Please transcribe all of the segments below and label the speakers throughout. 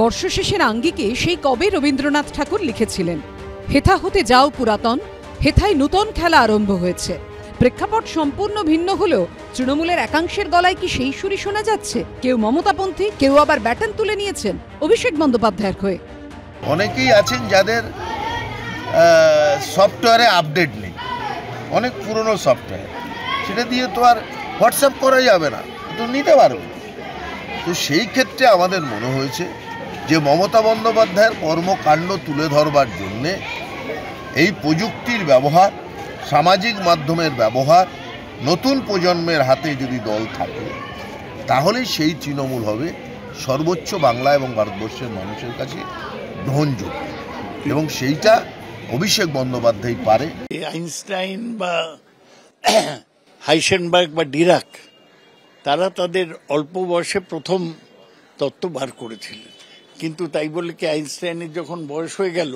Speaker 1: বর্ষশেষের আঙ্গিকে সেই কবে রবীন্দ্রনাথ ঠাকুর লিখেছিলেন, হেথা হতে যাও পুরাতন, হেথায় নূতন খেলা আরম্ভ হয়েছে। প্রেক্ষাপট সম্পূর্ণ ভিন্ন হলেও তৃণমূলের একাংশের গলায় কি সেই সুরই শোনা যাচ্ছে? কেউ মমতাপন্থী, কেউ আবার ব্যাটন তুলে নিয়েছেন অভিষেক বন্দ্যোপাধ্যায়ের হয়ে।
Speaker 2: অনেকেই আছেন যাদের সফটওয়্যারে আপডেট নেই, অনেক পুরনো সফটওয়্যার, সেটা দিয়ে তো আর হোয়াটসঅ্যাপ করা যাবে না, তো নিতে পারবে। তো সেই ক্ষেত্রে আমাদের মনে হয়েছে যে মমতা বন্দ্যোপাধ্যায়ের কর্মকাণ্ড তুলে ধরবার জন্যে এই প্রযুক্তির ব্যবহার, সামাজিক মাধ্যমের ব্যবহার, নতুন প্রজন্মের হাতে যদি দল থাকে তাহলে সেই তৃণমূল হবে সর্বোচ্চ বাংলা এবং ভারতবর্ষের মানুষের কাছে গ্রহণযোগ্য, এবং সেইটা অভিষেক বন্দ্যোপাধ্যায় পারে।
Speaker 3: আইনস্টাইন বা হাইসেনবার্গ বা ডিরাক, তারা তাদের অল্প বয়সে প্রথম তত্ত্ব বার করেছিলেন, কিন্তু তাই বলে কি আইনস্টাইনের যখন বয়স হয়ে গেল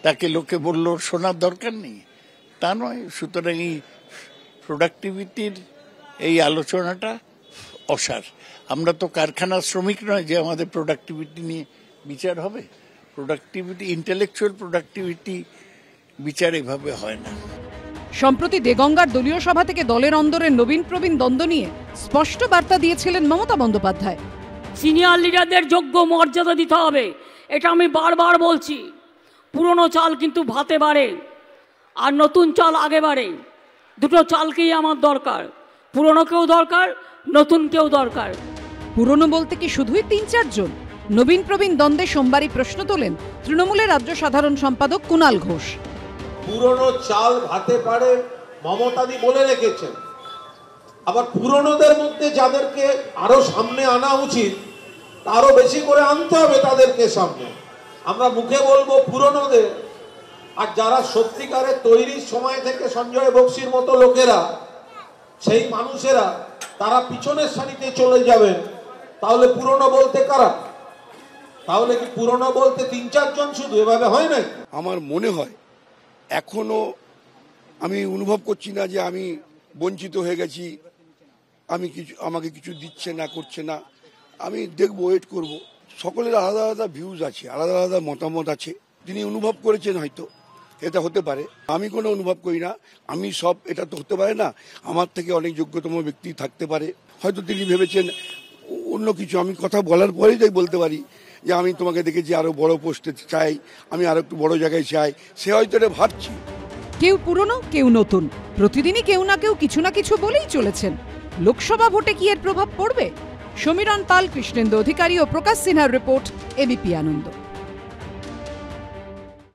Speaker 3: তাকে লোকে বলল শোনার দরকার নেই? তা নয়। সুতরাং এই প্রোডাক্টিভিটির এই আলোচনাটা অসার। আমরা তো কারখানার শ্রমিক নয় যে আমাদের প্রোডাক্টিভিটি নিয়ে বিচার হবে। প্রোডাক্টিভিটি, ইন্টেলেকচুয়াল প্রোডাক্টিভিটি বিচার এভাবে হয় না।
Speaker 1: সম্প্রতি দেগঙ্গার দলীয় সভা থেকে দলের অন্দরে নবীন প্রবীণ দ্বন্দ্ব নিয়ে স্পষ্ট বার্তা দিয়েছিলেন মমতা বন্দ্যোপাধ্যায়।
Speaker 4: সিনিয়র লিডারদের যোগ্য মর্যাদা দিতে হবে, এটা আমি বারবার বলছি। পুরনো চাল কিন্তু ভাতে বাড়ে, আর নতুন চাল আগে বাড়ে। দুটো চালকেই আমার দরকার, পুরনোকেও দরকার, নতুনকেও দরকার।
Speaker 1: পুরনো বলতে কি শুধুই ৩-৪ জন? নবীন প্রবীণ দ্বন্দ্বে সোমবারই প্রশ্ন তোলেন তৃণমূলের রাজ্য সাধারণ সম্পাদক কুণাল ঘোষ।
Speaker 5: পুরনো চাল ভাতে পারে মমতাদি বলে রেখেছেন, আবার পুরনোদের মধ্যে যাদেরকে আরো সামনে আনা উচিত আরো বেশি করে আনতে হবে তাদেরকে সামনে। আমরা মুখে বলবো পুরনোদের, আর যারা সত্যিকারের তৈরির সময় থেকে সঞ্জয় বক্সির মতো লোকেরা, সেই মানুষেরা তারা পিছনের সারিতে চলে যাবেন। তাহলে পুরনো বলতে কারা? তাহলে কি পুরনো বলতে ৩-৪ জন শুধু? এভাবে হয় না।
Speaker 6: আমার মনে হয় এখনো আমি অনুভব করছি না যে আমি বঞ্চিত হয়ে গেছি, আমাকে কিছু দিচ্ছে না, করছে না। আমি দেখবো, ওয়েট করব। সকলের আলাদা আলাদা ভিউজ আছে, আলাদা আলাদা মতামত আছে। তিনি অনুভব করেছেন, হয়তো এটা হতে পারে। আমি কোনো অনুভব করি না। আমি সব, এটা তো হতে পারে না। আমার থেকে অনেক যোগ্যতম ব্যক্তি থাকতে পারে, হয়তো তিনি ভেবেছেন অন্য কিছু। আমি কথা বলার পরেই তাই বলতে পারি যে আমি তোমাকে দেখেছি আরো বড় পোস্টে চাই, আমি আরো একটু বড় জায়গায় চাই, সে হয়তো এটা ভাবছি।
Speaker 1: কেউ পুরনো, কেউ নতুন, প্রতিদিনই কেউ না কেউ কিছু না কিছু বলেই চলেছেন। লোকসভা ভোটে কি এর প্রভাব পড়বে? সমীরণ পাল, কৃষ্ণেন্দু অধিকারী ও প্রকাশ সিনহার রিপোর্ট, এবিপি আনন্দ।